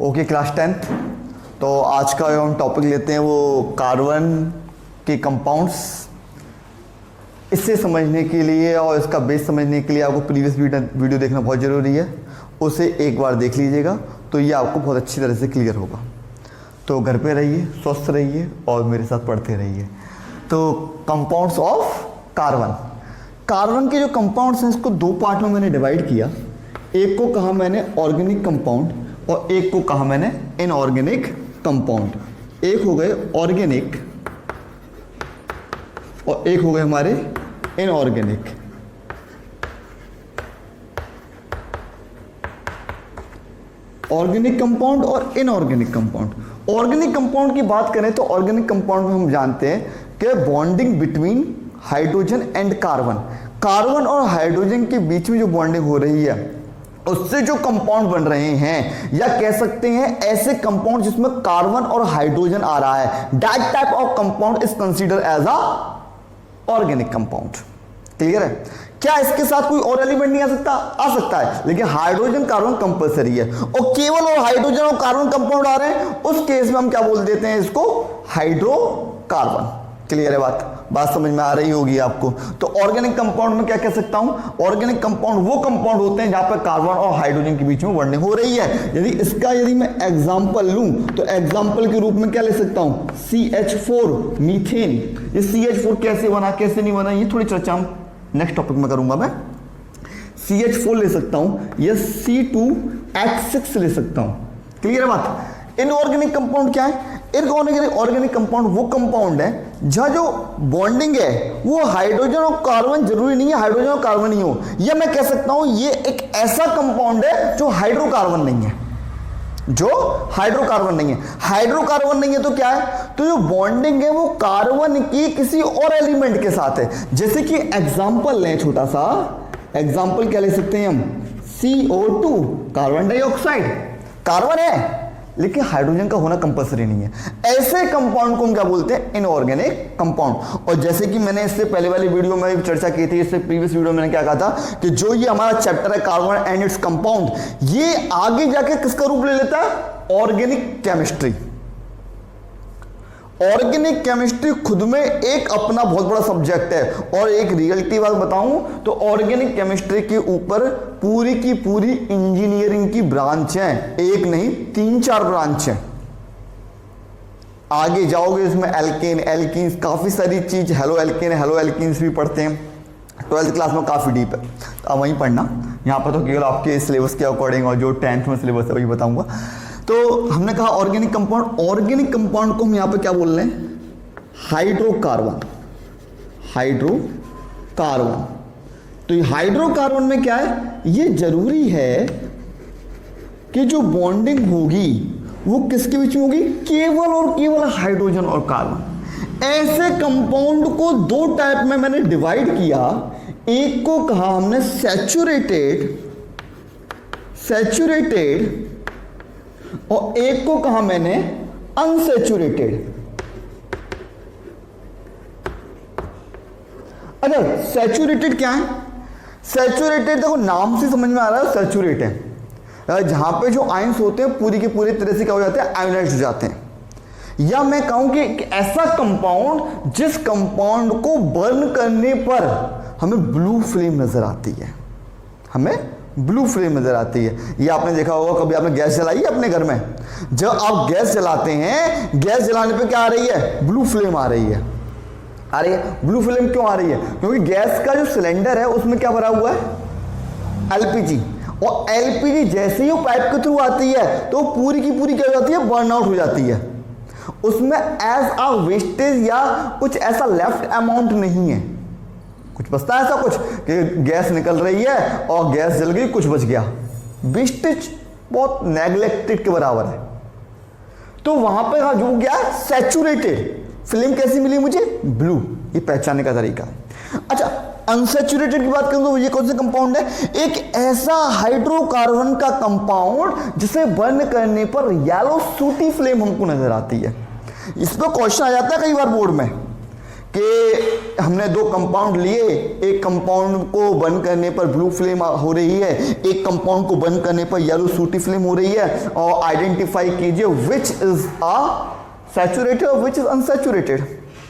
Okay class 10th। तो आज का जो हम टॉपिक लेते हैं वो कार्बन के कंपाउंड्स। इससे समझने के लिए और इसका बेस समझने के लिए आपको प्रीवियस वीडियो देखना बहुत ज़रूरी है। उसे एक बार देख लीजिएगा तो ये आपको बहुत अच्छी तरह से क्लियर होगा। तो घर पे रहिए, स्वस्थ रहिए और मेरे साथ पढ़ते रहिए। तो कंपाउंड्स ऑफ कार्बन, कार्बन के जो कंपाउंड्स हैं इसको दो पार्ट में मैंने डिवाइड किया। एक को कहा मैंने ऑर्गेनिक कंपाउंड और एक को कहा मैंने इनऑर्गेनिक कंपाउंड। एक हो गए ऑर्गेनिक और एक हो गए हमारे इनऑर्गेनिक। ऑर्गेनिक कंपाउंड और इनऑर्गेनिक कंपाउंड। ऑर्गेनिक कंपाउंड की बात करें तो ऑर्गेनिक कंपाउंड में हम जानते हैं कि bonding between hydrogen and carbon, carbon और हाइड्रोजन के बीच में जो बॉन्डिंग हो रही है उससे जो कंपाउंड बन रहे हैं, या कह सकते हैं ऐसे कंपाउंड जिसमें कार्बन और हाइड्रोजन आ रहा है, that type of compound is consider as a organic compound. Clear है? क्या इसके साथ कोई और एलिमेंट नहीं आ सकता? आ सकता है, लेकिन हाइड्रोजन कार्बन कंपलसरी है और केवल और हाइड्रोजन और कार्बन कंपाउंड आ रहे हैं उस केस में हम क्या बोल देते हैं इसको? हाइड्रोकार्बन। क्लियर है? बात समझ में आ रही होगी आपको। तो ऑर्गेनिक कंपाउंड में क्या कह सकता हूं? ऑर्गेनिक कंपाउंड वो कंपाउड होते हैं जहां पर कार्बन और हाइड्रोजन के बीच में बॉन्डिंग हो रही है। यदि मैं एग्जांपल लूं तो एग्जांपल के रूप में क्या ले सकता हूं? CH4 methane. ये CH4 कैसे बना, कैसे नहीं बना, ये थोड़ी चर्चा हम नेक्स्ट टॉपिक में करूंगा। मैं CH4 ले सकता हूं या C2H6 ले सकता हूं। क्लियर है बात? इनऑर्गेनिक कंपाउंड क्या है? इनऑर्गेनिक कंपाउंड वो कंपाउंड है जहां जो बॉन्डिंग है वो हाइड्रोजन और कार्बन, जरूरी नहीं है हाइड्रोजन और कार्बन ही हो, या मैं कह सकता हूं ये एक ऐसा कंपाउंड है जो हाइड्रोकार्बन नहीं है, जो हाइड्रोकार्बन नहीं है। हाइड्रोकार्बन नहीं है तो क्या है? तो जो बॉन्डिंग है वो कार्बन की किसी और एलिमेंट के साथ है। जैसे कि एग्जांपल लें, छोटा सा एग्जांपल क्या ले सकते हैं हम? CO2 कार्बन डाइऑक्साइड, कार्बन है लेकिन हाइड्रोजन का होना कंपलसरी नहीं है। ऐसे कंपाउंड को हम क्या बोलते हैं? Inorganic compound. और जैसे कि मैंने इससे पहले वाली वीडियो में चर्चा की थी, इससे प्रीवियस वीडियो में मैंने क्या कहा था कि जो ये हमारा चैप्टर है कार्बन एंड इट्स कंपाउंड, ये आगे जाके किसका रूप ले लेता है? Organic chemistry. ऑर्गेनिक केमिस्ट्री खुद में एक अपना बहुत बड़ा सब्जेक्ट है। और एक रियलिटी बात बताऊं तो ऑर्गेनिक केमिस्ट्री के ऊपर पूरी की पूरी इंजीनियरिंग की ब्रांच है, एक नहीं 3-4 ब्रांच है। आगे जाओगे इसमें एल्केन, एल्कीन्स, काफी सारी चीज, हेलो एल्केन, हेलो एल्कीन्स भी पढ़ते हैं 12th क्लास में, काफी डीप है, तो आप वहीं पढ़ना। यहाँ पर तो केवल आपके सिलेबस के अकॉर्डिंग और जो 10th में सिलेबस है वही बताऊंगा। तो हमने कहा ऑर्गेनिक कंपाउंड, ऑर्गेनिक कंपाउंड को हम यहां पे क्या बोल रहे हैं? हाइड्रोकार्बन। हाइड्रोकार्बन, तो ये हाइड्रोकार्बन में क्या है? ये जरूरी है कि जो बॉन्डिंग होगी वो किसके बीच में होगी? केवल और केवल हाइड्रोजन और कार्बन। ऐसे कंपाउंड को दो टाइप में मैंने डिवाइड किया। एक को कहा हमने सैचुरेटेड और एक को कहा मैंने अनसैचुरेटेड। अच्छा, सैचुरेटेड क्या है? सैचुरेटेड देखो नाम से समझ में आ रहा है, सैचुरेट है जहां पे जो आयंस होते हैं पूरी के पूरी तरह से क्या हो जाते हैं? आयोनाइज्ड हो जाते हैं। या मैं कहूं कि ऐसा कंपाउंड जिस कंपाउंड को बर्न करने पर हमें ब्लू फ्लेम नजर आती है, हमें ब्लू फ्लेम नजर आती है। ये आपने देखा होगा, कभी आपने गैस जलाई है अपने घर में? जब आप गैस जलाते हैं, गैस जलाने पे क्या आ रही है? ब्लू फ्लेम आ रही है। आ रही है। ब्लू फ्लेम क्यों आ रही है? क्योंकि गैस का जो सिलेंडर है उसमें क्या भरा हुआ है? LPG। और LPG जैसे ही वो पाइप के थ्रू आती है तो पूरी की पूरी क्या हो जाती है? बर्न आउट हो जाती है। उसमें एज अ वेस्टेज या कुछ ऐसा लेफ्ट अमाउंट नहीं है, कुछ बचता है ऐसा कुछ कि गैस निकल रही है और गैस जल गई, कुछ बच गया। वेस्टेज बहुत नेग्लेक्टेड के बराबर है। तो वहां पे जो गया सैचुरेटेड, फिल्म कैसी मिली मुझे? ब्लू। ये पहचानने का तरीका है। अच्छा, अनसैचुरेटेड की बात करूं तो ये कौन सा कंपाउंड है? एक ऐसा हाइड्रोकार्बन का कंपाउंड जिसे बर्न करने पर येलो सूटी फ्लेम हमको नजर आती है। इस पर क्वेश्चन आ जाता है कई बार बोर्ड में कि हमने दो कंपाउंड लिए, एक कंपाउंड को बंद करने पर ब्लू फ्लेम हो रही है, एक कंपाउंड को बंद करने पर येलो सूटी फ्लेम हो रही है, और आइडेंटिफाई कीजिए विच इज अ सैचुरेटेड और विच इज अनसैचुरेटेड।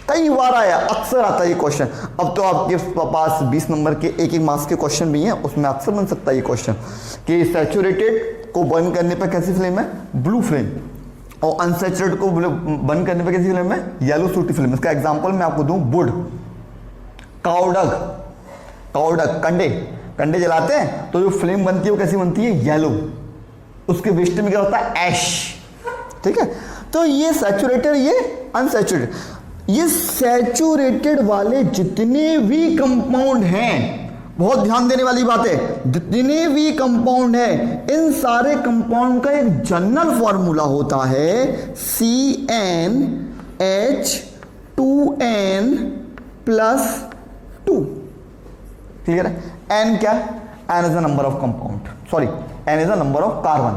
कई बार आया, अक्सर आता है ये क्वेश्चन। अब तो आपके पास 20 नंबर के एक एक मार्क्स के क्वेश्चन भी हैं, उसमें अक्सर बन सकता है ये क्वेश्चन कि सैचुरेटेड को बंद करने पर कैसी फ्लेम है, ब्लू फ्लेम, और अनसैचुरेटेड को बंद करने पर कैसी फ्लेम है, येलो सूटी फ्लेम। इसका एग्जांपल मैं आपको दूं, वुड, काउडग, कंडे जलाते हैं तो जो फ्लेम बनती है वो कैसी बनती है, येलो। उसके वेस्ट में क्या होता है, ऐश। ठीक है, तो ये सैचुरेटेड, ये अनसैचुरेटेड। ये सैचुरेटेड वाले जितने भी कंपाउंड हैं, बहुत ध्यान देने वाली बात है, जितने भी कंपाउंड हैं, इन सारे कंपाउंड का एक जनरल फॉर्मूला होता है CnH2n+2। क्लियर है? N क्या? N is the number of compound, sorry N is the number of carbon.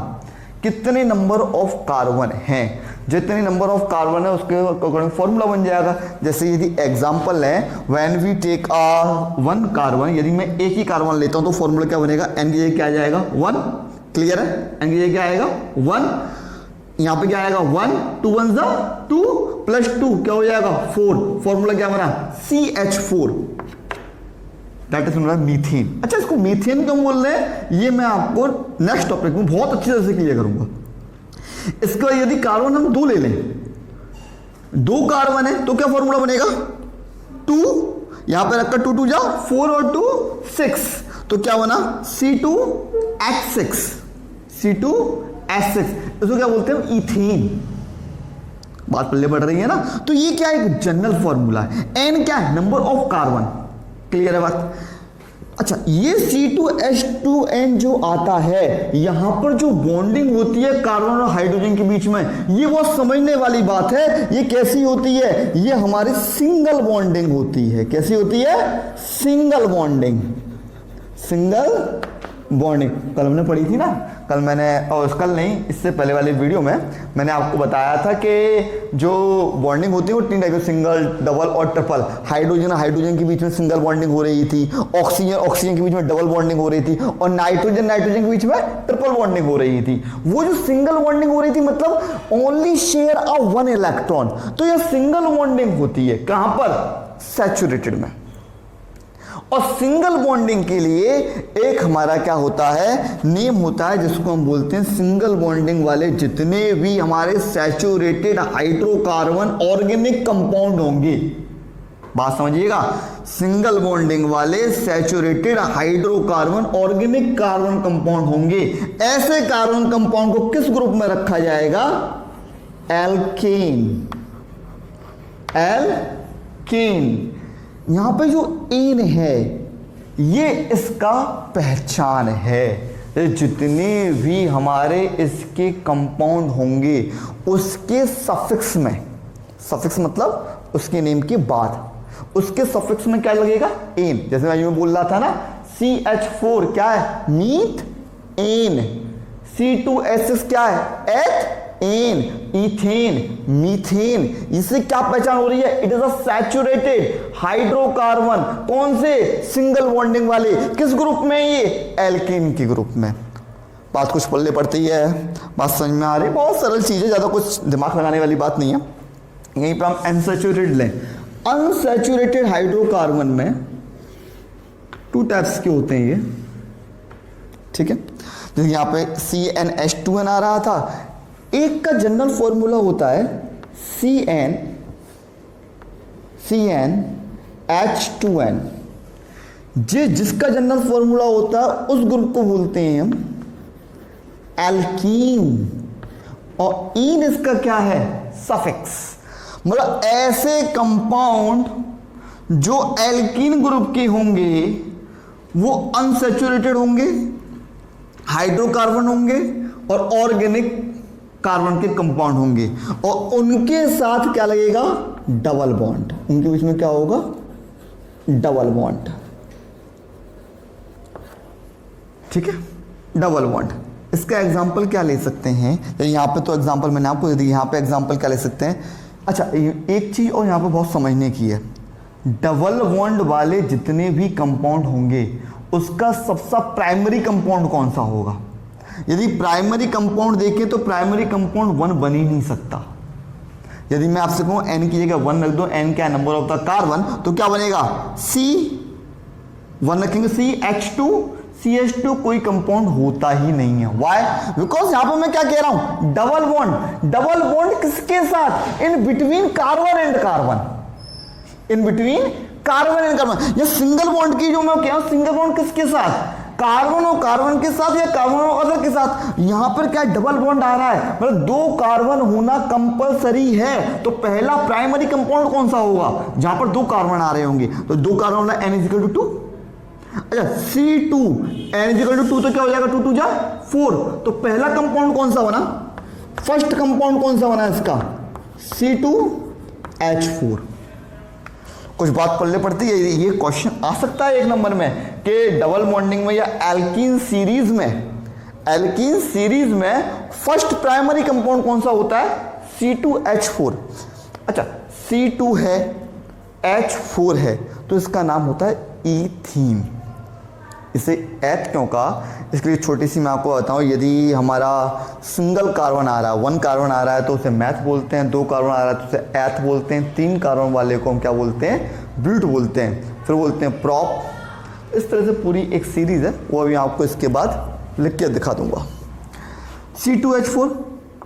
कितने नंबर ऑफ कार्बन हैं, जितने नंबर ऑफ कार्बन है उसके अकॉर्डिंग फॉर्मूला बन जाएगा। जैसे यदि एग्जांपल है, when we take one carbon, यदि मैं एक ही कार्बन लेता हूं तो फॉर्मूला क्या बनेगा, N की जगह क्या आ जाएगा, 1। क्लियर है? N की जगह क्या आएगा, 1। यहां पे क्या आएगा, 1, 2 1 2 +2 क्या हो जाएगा, 4। फॉर्मूला क्या बना, CH4, दैट इज मीथेन। अच्छा, इसको मीथेन क्यों बोल रहे हैं, ये मैं आपको नेक्स्ट टॉपिक में बहुत अच्छी तरह से क्लियर करूंगा। इसका यदि कार्बन हम 2 ले लें, 2 कार्बन है तो क्या फॉर्मूला बनेगा, 2, यहां पे रखकर 2 2 जा 4 और 2 6, तो क्या बना, C2H6। इसको क्या बोलते हैं, इथेन। बात पल्ले बढ़ रही है ना। तो ये क्या एक जनरल फॉर्मूला है। N क्या है, नंबर ऑफ कार्बन। क्लियर है बात? अच्छा, ये C2H2n जो आता है, यहां पर जो बॉन्डिंग होती है कार्बन और हाइड्रोजन के बीच में, ये बहुत समझने वाली बात है। ये कैसी होती है, ये हमारी सिंगल बॉन्डिंग होती है। कैसी होती है, सिंगल बॉन्डिंग। कल हमने पढ़ी थी ना, कल मैंने, और कल नहीं, इससे पहले वाले वीडियो में मैंने आपको बताया था कि जो बॉन्डिंग होती है वो 3 टाइप, सिंगल, डबल और ट्रिपल। हाइड्रोजन के बीच में सिंगल बॉन्डिंग हो रही थी, ऑक्सीजन के बीच में डबल बॉन्डिंग हो रही थी, और नाइट्रोजन के बीच में ट्रिपल बॉन्डिंग हो रही थी। वो जो सिंगल बॉन्डिंग हो रही थी मतलब ओनली शेयर अ 1 इलेक्ट्रॉन, तो यह सिंगल बॉन्डिंग होती है। कहां पर, सैचुरेटेड में। और सिंगल बॉन्डिंग के लिए एक हमारा क्या होता है, नेम होता है, जिसको हम बोलते हैं सिंगल बॉन्डिंग वाले जितने भी हमारे सैचुरेटेड हाइड्रोकार्बन ऑर्गेनिक कंपाउंड होंगे। बात समझिएगा, सिंगल बॉन्डिंग वाले saturated hydrocarbon organic carbon compound होंगे। ऐसे कार्बन कंपाउंड को किस ग्रुप में रखा जाएगा, एल्केन। यहां पे जो एन है ये इसका पहचान है। जितने भी हमारे इसके कंपाउंड होंगे उसके सफिक्स में, सफिक्स मतलब उसके नेम के बाद, उसके सफिक्स में क्या लगेगा, एन। जैसे मैं यूं बोल रहा था ना, CH4 क्या है, मीथ एन। C2H6 क्या है, एथ एन, इथेन, मीथेन। इससे क्या पहचान हो रही है, it is a saturated hydrocarbon. कौन से, सिंगल बॉन्डिंग वाले। किस ग्रुप में, ये एल्केन के ग्रुप में। बात कुछ पल्ले पड़ती है, बात समझ में आ रही है, बहुत सरल चीज है, ज्यादा कुछ दिमाग लगाने वाली बात नहीं है। यहीं पर हम अनसैचुरेटेड लें। अनसैचुरेटेड हाइड्रोकार्बन में 2 टाइप्स के होते हैं ये, ठीक है। जैसे यहां पे CnH2n आ रहा था, एक का जनरल फॉर्मूला होता है CnH2n। जिसका जनरल फॉर्मूला होता है उस ग्रुप को बोलते हैं हम एल्कीन, और इन इसका क्या है, सफिक्स। मतलब ऐसे कंपाउंड जो एल्कीन ग्रुप के होंगे वो अनसैचुरेटेड होंगे, हाइड्रोकार्बन होंगे और ऑर्गेनिक कार्बन के कंपाउंड होंगे, और उनके साथ क्या लगेगा, डबल बॉन्ड। उनके बीच में क्या होगा, डबल बॉन्ड। ठीक है, डबल बॉन्ड। इसका एग्जांपल क्या ले सकते हैं, यहां पे तो एग्जांपल मैंने आपको दे दी, यहां पे एग्जांपल क्या ले सकते हैं। अच्छा, एक चीज और यहां पे बहुत समझने की है, डबल बॉन्ड वाले जितने भी कंपाउंड होंगे उसका सबसे प्राइमरी कंपाउंड कौन सा होगा? यदि प्राइमरी कंपाउंड देखें तो प्राइमरी कंपाउंड 1 बन ही नहीं सकता। यदि मैं आपसे कहूं n की जगह 1 रख दो, n क्या नंबर ऑफ द कार्बन, तो क्या बनेगा? C1 रखेंगे, CH2 कोई कंपाउंड होता ही नहीं है। वाई? बिकॉज यहां पर मैं क्या कह रहा हूं, डबल बॉन्ड किसके साथ? In between carbon and carbon, in between carbon and carbon. ये सिंगल बॉन्ड की जो मैं कह रहा हूं, सिंगल बॉन्ड किसके साथ? कार्बन और कार्बन के साथ या कार्बन और अदर के साथ। यहां पर क्या डबल बॉन्ड आ रहा है, मतलब 2 कार्बन होना कंपलसरी है। तो पहला प्राइमरी कंपाउंड कौन सा होगा? जहां पर 2 कार्बन आ रहे होंगे, तो 2 कार्बन होना n=2। अच्छा, C2 n=2 तो क्या हो जाएगा? 2 2 जा 4। तो पहला कंपाउंड कौन सा बना? फर्स्ट कंपाउंड कौन सा बना इसका? C2H4। कुछ बात पढ़ने पड़ती है, ये क्वेश्चन आ सकता है 1 नंबर में कि डबल बॉन्डिंग में या एल्कीन सीरीज में फर्स्ट प्राइमरी कंपाउंड कौन सा होता है? C2H4। अच्छा, C2 है, H4 है, तो इसका नाम होता है ईथीन। इसे एथ क्यों कहा, इसके लिए छोटी सी मैं आपको बताऊं। यदि हमारा सिंगल कार्बन आ रहा है, 1 कार्बन आ रहा है तो उसे मैथ बोलते हैं, 2 कार्बन आ रहा है तो उसे एथ बोलते हैं, 3 कार्बन वाले को हम क्या बोलते हैं? ब्यूट बोलते हैं, फिर बोलते हैं प्रॉप। इस तरह से पूरी एक सीरीज है, वो अभी आपको इसके बाद लिख के दिखा दूंगा। C2H4।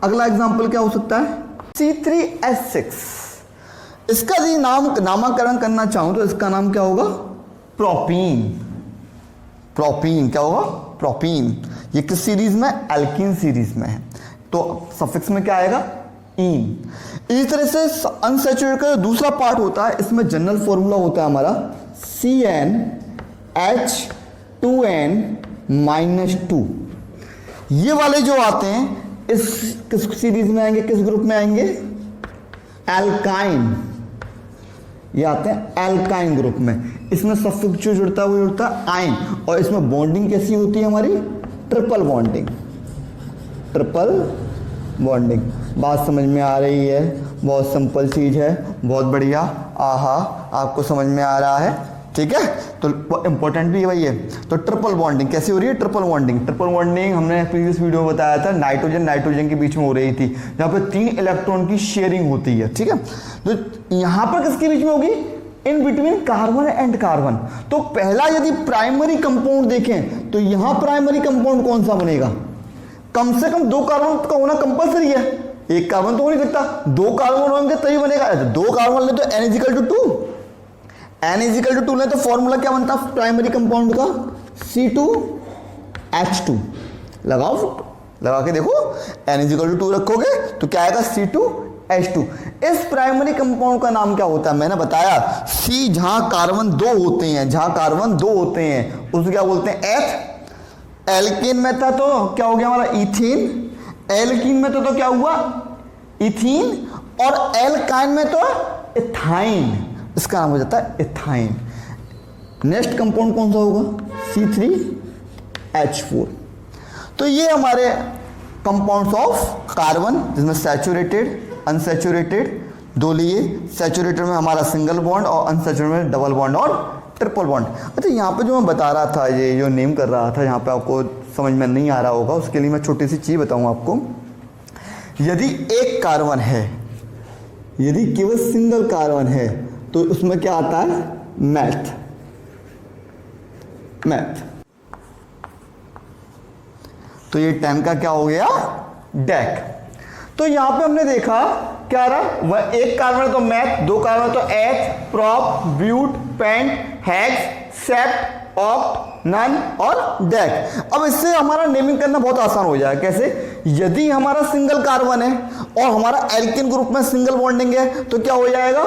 अगला एग्जाम्पल क्या हो सकता है? C3H6। इसका यदि नामकरण करना चाहूं तो इसका नाम क्या होगा? प्रोपीन। क्या होगा? प्रोपीन। ये किस सीरीज में? एल्कीन सीरीज में है, तो सफिक्स में क्या आएगा? ईन। इसी तरह से अनसैचुरेटेड का दूसरा पार्ट होता है, इसमें जनरल फॉर्मूला होता है हमारा CnH2n-2। ये वाले जो आते हैं इस किस सीरीज में आएंगे, किस ग्रुप में आएंगे? एल्काइन। ये आते हैं एल्काइन ग्रुप में। इसमें सफिक्स जो जुड़ता है वो जुड़ता है आइन, और इसमें बॉन्डिंग कैसी होती है हमारी? Triple bonding. बात समझ में आ रही है? बहुत सिंपल चीज है, बहुत बढ़िया। आहा, आपको समझ में आ रहा है, ठीक है। तो इंपॉर्टेंट भी वही है। तो ट्रिपल बॉन्डिंग कैसी हो रही है? ट्रिपल बॉन्डिंग हमने प्रीवियस वीडियो में बताया था, नाइट्रोजन के बीच में हो रही थी, जहाँ पे 3 इलेक्ट्रॉन की शेयरिंग होती है, ठीक है। तो यहाँ पर किसके बीच में होगी? In between carbon and carbon. तो पहला यदि प्राइमरी कंपाउंड देखें तो यहां प्राइमरी कंपाउंड कौन सा बनेगा? कम से कम 2 कार्बन का होना कंपलसरी है, 1 कार्बन तो हो नहीं सकता, 2 कार्बन होंगे तभी बनेगा। 2 कार्बन ले तो n=2 ले तो फॉर्मूला क्या बनता है प्राइमरी कंपाउंड का? C2H2। लगा के देखो, n=2 रखोगे तो क्या आएगा? C2H2। इस प्राइमरी कंपाउंड का नाम क्या होता है? मैंने बताया C जहां कार्बन 2 होते हैं, उसको क्या बोलते हैं? एथ। एल्कीन में था तो क्या हो गया हमारा? इथीन। एल्कीन में तो क्या हुआ? इथीन। और एल्काइन में तो इथाइन, इसका नाम हो जाता है इथाइन। नेक्स्ट कंपाउंड कौन सा होगा? C3H4। तो ये हमारे कंपाउंड्स ऑफ कार्बन, जिसमें सैचुरेटेड, अनसैचुरेटेड 2 लिए। सैचुरेटेड में हमारा सिंगल बॉन्ड और अनसैचुरेटेड में डबल बॉन्ड और ट्रिपल बॉन्ड। अच्छा, यहाँ पे जो मैं बता रहा था, ये जो नेम कर रहा था, यहाँ पे आपको समझ में नहीं आ रहा होगा, उसके लिए मैं छोटी सी चीज बताऊँ आपको। यदि एक कार्बन है, यदि केवल सिंगल कार्बन है, तो उसमें क्या आता है? मैथ। तो ये 10 का क्या हो गया? डेक। तो यहां पे हमने देखा क्या रहा? वह 1 कार्बन तो मैथ, 2 कार्बन तो eth, prop, but, pent, hex, sept, oct, non और डेक। अब इससे हमारा नेमिंग करना बहुत आसान हो जाएगा। कैसे? यदि हमारा सिंगल कार्बन है और हमारा एल्कीन ग्रुप में सिंगल बॉन्डिंग है तो क्या हो जाएगा?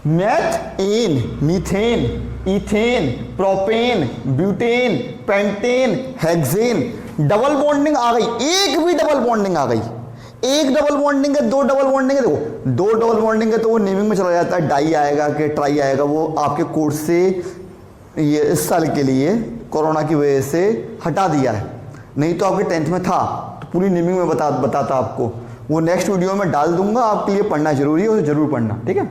Methane, methane, ethane, propane, butane, pentane, hexane. Double bonding आ गई, एक भी डबल बॉन्डिंग आ गई। 1 डबल बॉन्डिंग है, 2 डबल बॉन्डिंग है, देखो 2 डबल बॉन्डिंग है तो वो नेमिंग में चला जाता है, डाई आएगा कि ट्राई आएगा। वो आपके कोर्स से ये इस साल के लिए कोरोना की वजह से हटा दिया है, नहीं तो आपके 10th में था तो पूरी नेमिंग में बताता आपको। वो नेक्स्ट वीडियो में डाल दूंगा, आपके लिए पढ़ना जरूरी है, उसे जरूर पढ़ना, ठीक है।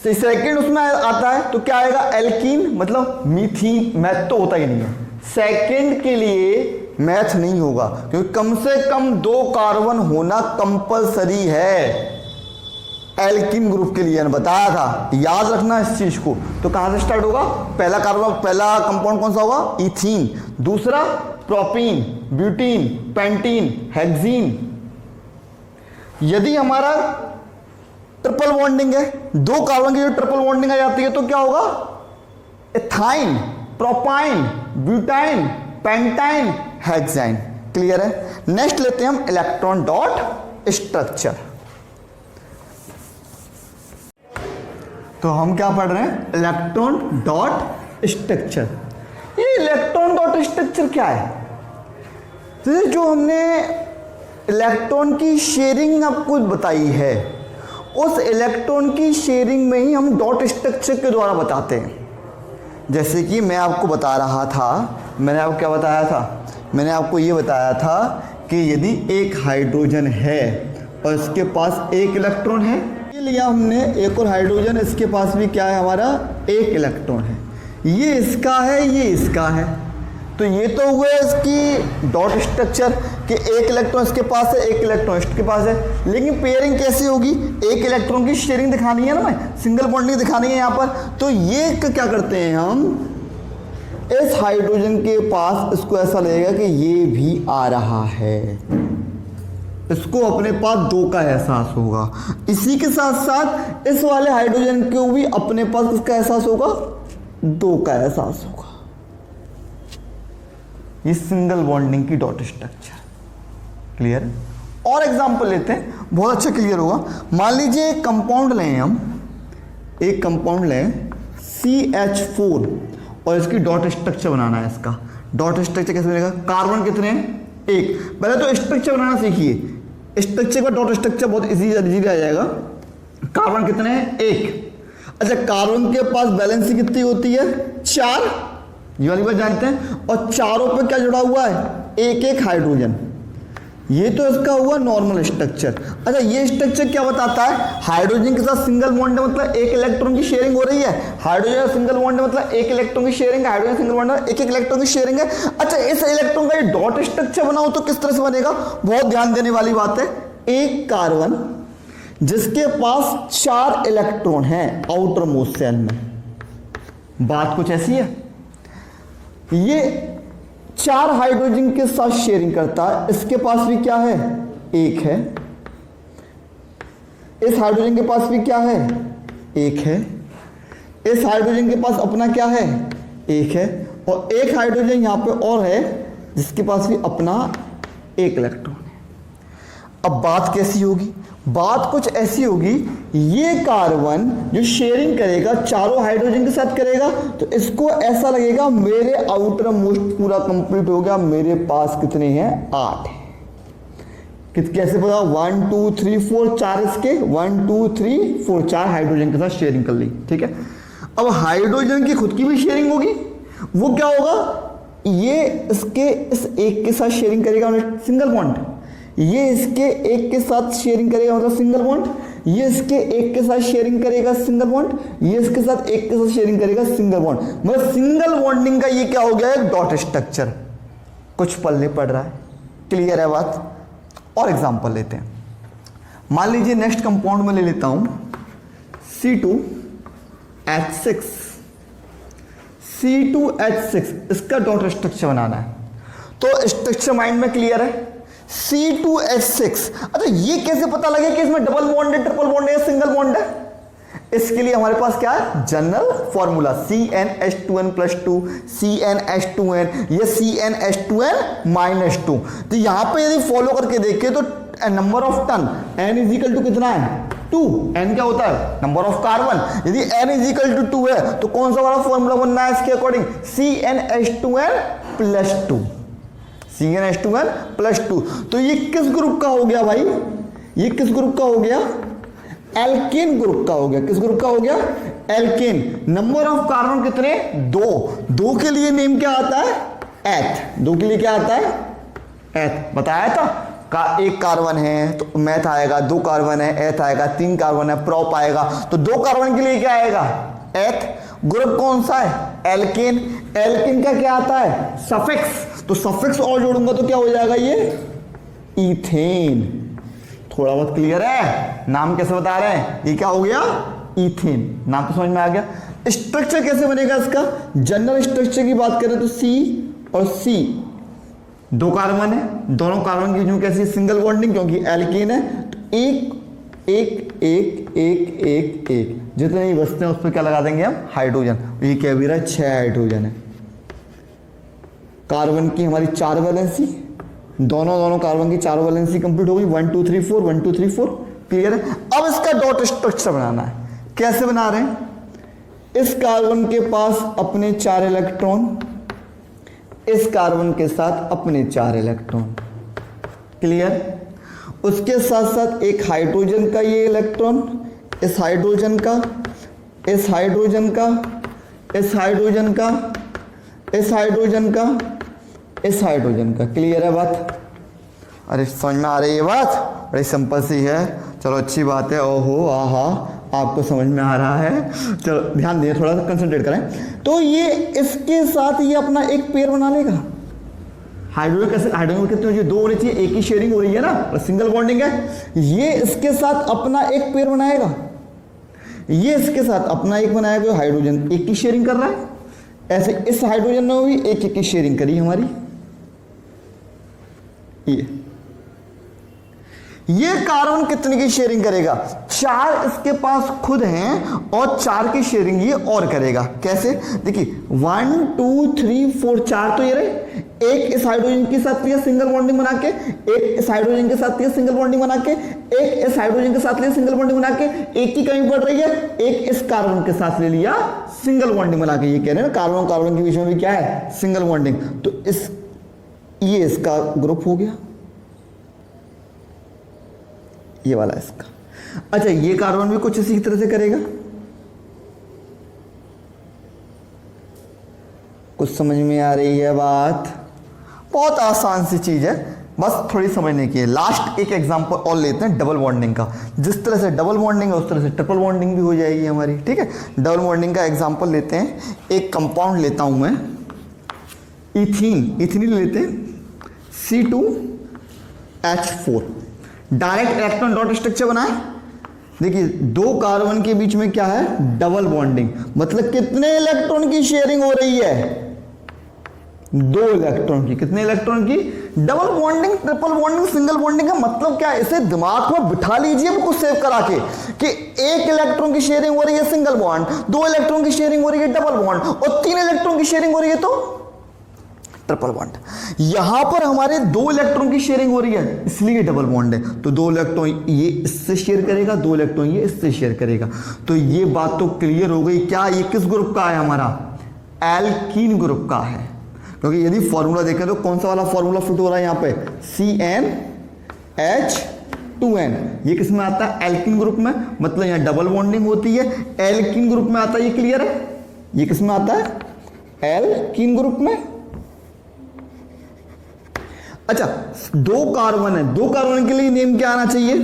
सेकेंड उसमें आता है तो क्या आएगा, एल्कीन, मतलब मीथीन। मैथ तो होता ही नहीं है, सेकेंड के लिए मैथ नहीं होगा, क्योंकि कम से कम 2 कार्बन होना कंपलसरी है एल्कीन ग्रुप के लिए, मैंने बताया था, याद रखना इस चीज को। तो कहां से स्टार्ट होगा, पहला कंपाउंड कौन सा होगा, इथीन। दूसरा प्रोपीन, ब्यूटीन, पेंटीन, हेक्सीन। यदि हमारा ट्रिपल बॉन्डिंग है, 2 कार्बन की जो ट्रिपल बॉन्डिंग आ जाती है तो क्या होगा, ethyne, propyne, butyne, pentyne, hexyne. Clear है। नेक्स्ट लेते हैं हम इलेक्ट्रॉन डॉट स्ट्रक्चर। तो हम क्या पढ़ रहे हैं, इलेक्ट्रॉन डॉट स्ट्रक्चर। ये इलेक्ट्रॉन डॉट स्ट्रक्चर क्या है, तो जो हमने इलेक्ट्रॉन की शेयरिंग आपको बताई है, उस इलेक्ट्रॉन की शेयरिंग में ही हम डॉट स्ट्रक्चर के द्वारा बताते हैं। जैसे कि मैं आपको बता रहा था, मैंने आपको क्या बताया था, मैंने आपको ये बताया था कि यदि एक हाइड्रोजन है और इसके पास एक इलेक्ट्रॉन है, ये लिया हमने एक और हाइड्रोजन, इसके पास भी क्या है, हमारा एक इलेक्ट्रॉन है, ये इसका है, ये इसका है, तो ये तो हुए इसकी डॉट स्ट्रक्चर कि एक इलेक्ट्रॉन इसके पास है, एक इलेक्ट्रॉन इसके पास है। लेकिन पेयरिंग कैसी होगी, एक इलेक्ट्रॉन की शेयरिंग दिखानी है ना, मैं सिंगल बॉन्डिंग दिखानी है यहाँ पर, तो ये क्या करते हैं हम, इस हाइड्रोजन के पास इसको ऐसा लगेगा कि ये भी आ रहा है, इसको अपने पास 2 का एहसास होगा। इसी के साथ साथ इस वाले हाइड्रोजन को भी अपने पास किसका एहसास होगा, 2 का एहसास होगा। ये सिंगल बॉन्डिंग की डॉट स्ट्रक्चर। क्लियर। और एग्जांपल लेते हैं, बहुत अच्छा क्लियर होगा। मान लीजिए एक कंपाउंड लें, हम एक कंपाउंड लें CH4 और इसकी डॉट स्ट्रक्चर बनाना है। इसका डॉट स्ट्रक्चर कैसे बनेगा, कार्बन कितने हैं, एक। पहले तो स्ट्रक्चर बनाना सीखिए, स्ट्रक्चर का डॉट स्ट्रक्चर बहुत इजी आ जाएगा। कार्बन कितने हैं, एक। अच्छा, कार्बन के पास बैलेंसी कितनी होती है, 4, ये वाली बात जानते हैं। और चारों पे क्या जुड़ा हुआ है, एक एक हाइड्रोजन। ये तो इसका हुआ नॉर्मल स्ट्रक्चर। अच्छा, ये स्ट्रक्चर क्या बताता है, हाइड्रोजन के साथ सिंगल बॉन्ड है, मतलब एक इलेक्ट्रॉन की शेयरिंग हो रही है। हाइड्रोजन सिंगल बॉन्ड है, मतलब एक इलेक्ट्रॉन की शेयरिंग है। हाइड्रोजन सिंगल बॉन्ड है, एक एक इलेक्ट्रॉन की शेयरिंग है। अच्छा, इस इलेक्ट्रॉन का ये डॉट स्ट्रक्चर बनाओ तो किस तरह से बनेगा, बहुत ध्यान देने वाली बात है। एक कार्बन जिसके पास 4 इलेक्ट्रॉन है आउटर मोस्ट शेल में, बात कुछ ऐसी है। ये 4 हाइड्रोजन के साथ शेयरिंग करता है, इसके पास भी क्या है, एक है। इस हाइड्रोजन के पास भी क्या है, एक है। इस हाइड्रोजन के पास अपना क्या है, एक है। और एक हाइड्रोजन यहां पे और है जिसके पास भी अपना एक इलेक्ट्रॉन है। अब बात कैसी होगी, बात कुछ ऐसी होगी, ये कार्बन जो शेयरिंग करेगा चारों हाइड्रोजन के साथ करेगा, तो इसको ऐसा लगेगा मेरे आउटर मोस्ट पूरा कंप्लीट हो गया, मेरे पास कितने हैं, 8 है। कैसे पता, 1 2 3 4 4 इसके, 1 2 3 4 4 हाइड्रोजन के साथ शेयरिंग कर ली। ठीक है। अब हाइड्रोजन की खुद की भी शेयरिंग होगी, वो क्या होगा, ये इसके इस एक के साथ शेयरिंग करेगा, सिंगल बॉन्ड। ये इसके एक के साथ शेयरिंग करेगा, मतलब सिंगल बॉन्ड। ये इसके एक के साथ शेयरिंग करेगा, सिंगल बॉन्ड। ये इसके साथ एक के साथ शेयरिंग करेगा, सिंगल बॉन्ड। मतलब सिंगल बॉन्डिंग का ये क्या हो गया है, डॉट स्ट्रक्चर। कुछ पल्ले पड़ रहा है, क्लियर है बात। और एग्जांपल लेते हैं, मान लीजिए नेक्स्ट कंपाउंड में ले लेता हूं C2H6। C2H6 इसका डॉट स्ट्रक्चर बनाना है, तो स्ट्रक्चर माइंड में क्लियर है। C2H6, अच्छा ये कैसे पता लगे कि इसमें डबल बॉन्ड है, ट्रिपल बॉन्ड है, सिंगल बॉन्ड है। इसके लिए हमारे पास क्या है, जनरल फॉर्मूला CnH2n+2, CnH2n, ये CnH2n-2। तो यहां पे यदि फॉलो करके देखें तो number of ton n is equal to कितना है, 2। n क्या होता है, नंबर ऑफ कार्बन। यदि n इजिकल टू 2 है तो कौन सा वाला फॉर्मूला बनना है इसके अकॉर्डिंग, CnH2n+2, CnH2n+2। तो ये किस ग्रुप का हो गया भाई, ये किस ग्रुप का हो गया, एल्केन ग्रुप का हो गया। किस ग्रुप का हो गया, एल्केन। नंबर ऑफ कार्बन कितने, 2 के लिए नेम क्या आता है, एथ। 2 के लिए क्या आता है, एथ। बताया था का एक कार्बन है तो मेथ आएगा, 2 कार्बन है एथ आएगा, 3 कार्बन है प्रोप आएगा। तो 2 कार्बन के लिए क्या आएगा? एथ। ग्रुप कौन सा है? एल्केन। एल्केन का क्या आता है? सफिक्स। तो सफिक्स और जोड़ूंगा तो क्या हो जाएगा? ये इथेन। थोड़ा बहुत क्लियर है? नाम कैसे बता रहे हैं? ये क्या हो गया? इथेन। नाम तो समझ में आ गया। स्ट्रक्चर कैसे बनेगा इसका? जनरल स्ट्रक्चर की बात करें तो सी और सी 2 कार्बन है, दोनों कार्बन के बीच में कैसी सिंगल बॉन्डिंग, क्योंकि एल्केन है। तो एक एक एक एक एक एक जितने ही बचते हैं उस पर क्या लगा देंगे हम? हाइड्रोजन। ये क्या भी रहा है? 6 हाइड्रोजन है। कार्बन की हमारी 4 वैलेंसी, दोनों कार्बन की 4 वैलेंसी कंप्लीट हो गई। 1 2 3 4 1 2 3 4 क्लियर है। अब इसका डॉट स्ट्रक्चर बनाना है। कैसे बना रहे हैं? इस कार्बन के पास अपने 4 इलेक्ट्रॉन, इस कार्बन के साथ अपने 4 इलेक्ट्रॉन, क्लियर। उसके साथ साथ एक हाइड्रोजन का ये इलेक्ट्रॉन, इस हाइड्रोजन का, इस हाइड्रोजन का, इस हाइड्रोजन का, इस हाइड्रोजन का, इस हाइड्रोजन का। क्लियर है बात? अरे समझ में आ रही है बात? बड़ी सिंपल सी है। चलो अच्छी बात है। ओहो आहा, आपको समझ में आ रहा है। चलो ध्यान दिए, थोड़ा सा कंसंट्रेट करें। तो ये इसके साथ ये अपना एक पेयर बना लेगा। हाइड्रोजन कैसे? हाइड्रोजन कितने होती है? 2 होनी चाहिए। एक ही शेयरिंग हो रही है ना, सिंगल बॉन्डिंग है। ये इसके साथ अपना एक पेयर बनाएगा, ये इसके साथ अपना एक बनाएगा। हाइड्रोजन एक की शेयरिंग कर रहा है। ऐसे इस हाइड्रोजन ने भी एक एक की शेयरिंग करी हमारी। ये कार्बन कितने की शेयरिंग करेगा? 4 इसके पास खुद हैं और 4 की शेयरिंग ये और करेगा। कैसे? देखिए 1 2 3 4 4 तो ये रहे। एक इस हाइड्रोजन के साथ लिया सिंगल बॉन्डिंग बना के, एक इस हाइड्रोजन के साथ लिया सिंगल बॉन्डिंग बना के, एक इस हाइड्रोजन के साथ लिया सिंगल बॉन्डिंग बना के। एक की कमी पड़ रही है, एक इस कार्बन के साथ ले लिया सिंगल बॉन्डिंग बना के। ये कह रहे हैं ना कार्बन कार्बन के बीच में भी क्या है? Single bonding. तो ये इसका ग्रुप हो गया, ये वाला इसका। अच्छा, ये कार्बन भी कुछ इसी तरह से करेगा। कुछ समझ में आ रही है बात? बहुत आसान सी चीज है, बस थोड़ी समझने की है। लास्ट एक एग्जांपल और लेते हैं डबल बॉन्डिंग का। जिस तरह से डबल बॉन्डिंग है उस तरह से ट्रिपल बॉन्डिंग भी हो जाएगी हमारी, ठीक है। डबल बॉन्डिंग का एग्जांपल लेते हैं। एक कंपाउंड लेता हूं मैं, इथीन। इथीनिल लेते हैं, C2H4। Direct electron dot structure बनाए। देखिए 2 कार्बन के बीच में क्या है? Double bonding. मतलब कितने इलेक्ट्रॉन की शेयरिंग हो रही है? 2 इलेक्ट्रॉन की। कितने इलेक्ट्रॉन की? Double bonding, triple bonding, single bonding का मतलब क्या है? इसे दिमाग में बिठा लीजिए कुछ सेव करा के कि 1 इलेक्ट्रॉन की शेयरिंग हो रही है सिंगल बॉन्ड, 2 इलेक्ट्रॉन की शेयरिंग हो रही है डबल बॉन्ड, और 3 इलेक्ट्रॉन की शेयरिंग हो रही है तो ट्रिपल बॉन्ड। यहां पर हमारे 2 इलेक्ट्रॉन की शेयरिंग हो रही है इसलिए डबल बॉन्ड है। तो 2 इलेक्ट्रॉन ये इससे शेयर करेगा, 2 इलेक्ट्रॉन ये इससे शेयर करेगा। तो ये बात तो क्लियर हो गई। क्या ये किस ग्रुप का है? हमारा एल्कीन ग्रुप का है। क्योंकि यदि फॉर्मूला देखें तो कौन सा वाला फॉर्मूला फिट हो रहा है यहाँ पे? CnH2n। ये किस में आता है? एल्कीन ग्रुप में। मतलब यहाँ डबल बॉन्डिंग होती है, एल्कीन ग्रुप में आता है। ये क्लियर है? ये किस में आता है? एल्कीन ग्रुप में। अच्छा, 2 कार्बन है, 2 कार्बन के लिए नेम क्या आना चाहिए?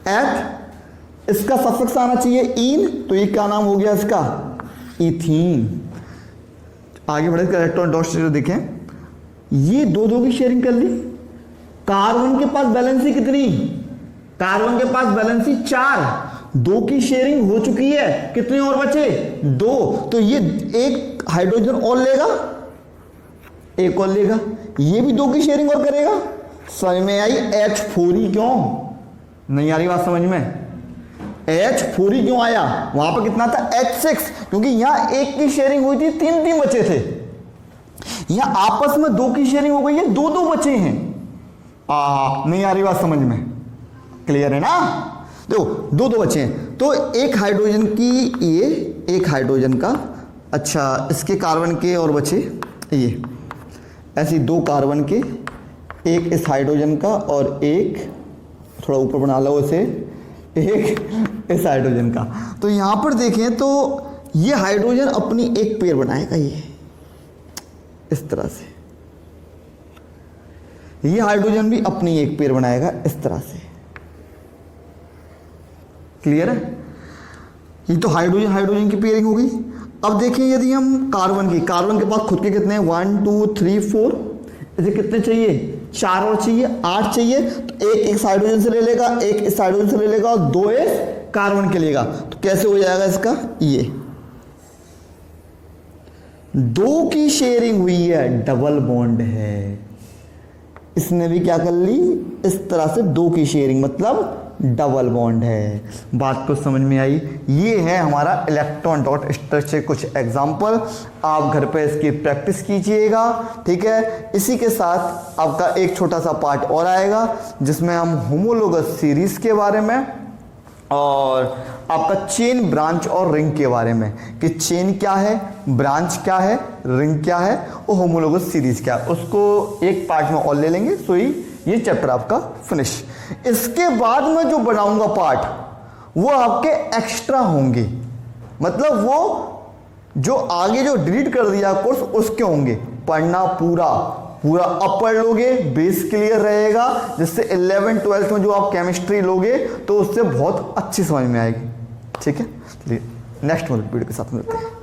एथ। इसका सफिक्स आना चाहिए इन। तो ये क्या नाम हो गया इसका? इथीन। आगे बढ़े इलेक्ट्रॉन डॉट स्ट्रक्चर देखें। ये 2 की शेयरिंग कर ली। कार्बन के पास बैलेंसी कितनी? कार्बन के पास बैलेंसी 4। 2 की शेयरिंग हो चुकी है, कितने और बचे? 2। तो ये एक हाइड्रोजन और लेगा, एक और लेगा, ये भी 2 की शेयरिंग और करेगा। समझ में आई? H4 ही क्यों? नहीं आ रही बात समझ में? H4 ही क्यों आया? वहां पर कितना था? H6। क्योंकि यहां 1 की शेयरिंग हुई थी, 3 बचे थे। यहां आपस में 2 की शेयरिंग हो गई है, 2 बचे हैं। नहीं आ रही बात समझ में? क्लियर है ना? देखो 2 बचे हैं। तो एक हाइड्रोजन की ये, एक हाइड्रोजन का, अच्छा इसके कार्बन के और बचे ये, ऐसी 2 कार्बन के, एक इस हाइड्रोजन का और एक, थोड़ा ऊपर बना लो इसे, एक इस हाइड्रोजन का। तो यहां पर देखें तो ये हाइड्रोजन अपनी एक पेयर बनाएगा, ये इस तरह से। ये हाइड्रोजन भी अपनी एक पेयर बनाएगा इस तरह से। क्लियर है? ये तो हाइड्रोजन हाइड्रोजन की पेयरिंग हो गई। अब देखिए यदि हम कार्बन के पास खुद के कितने हैं, 1 2 3 4, इसे कितने चाहिए, 4 और चाहिए, 8 चाहिए। तो एक इस हाइड्रोजन से ले लेगा, एक इस हाइड्रोजन से ले लेगा और 2 इस कार्बन के लेगा। तो कैसे हो जाएगा इसका, ये 2 की शेयरिंग हुई है, डबल बॉन्ड है। इसने भी क्या कर ली, इस तरह से 2 की शेयरिंग मतलब डबल बॉन्ड है। बात को समझ में आई? ये है हमारा इलेक्ट्रॉन डॉट स्ट्रक्चर कुछ एग्जांपल। आप घर पे इसकी प्रैक्टिस कीजिएगा, ठीक है। इसी के साथ आपका एक छोटा सा पार्ट और आएगा जिसमें हम होमोलोगस सीरीज के बारे में और आपका चेन, ब्रांच और रिंग के बारे में, कि चेन क्या है, ब्रांच क्या है, रिंग क्या है और होमोलोगस सीरीज क्या है, उसको एक पार्ट में और ले लेंगे। सो ये चैप्टर आपका फिनिश। इसके बाद में जो बनाऊंगा पार्ट वो आपके एक्स्ट्रा होंगे, मतलब वो जो आगे जो डिलीट कर दिया कोर्स उसके होंगे। पढ़ना पूरा अब पढ़ लोगे, बेस क्लियर रहेगा, जिससे 11th 12th में जो आप केमिस्ट्री लोगे तो उससे बहुत अच्छी समझ में आएगी। ठीक है, चलिए नेक्स्ट वीडियो के साथ मिलते हैं।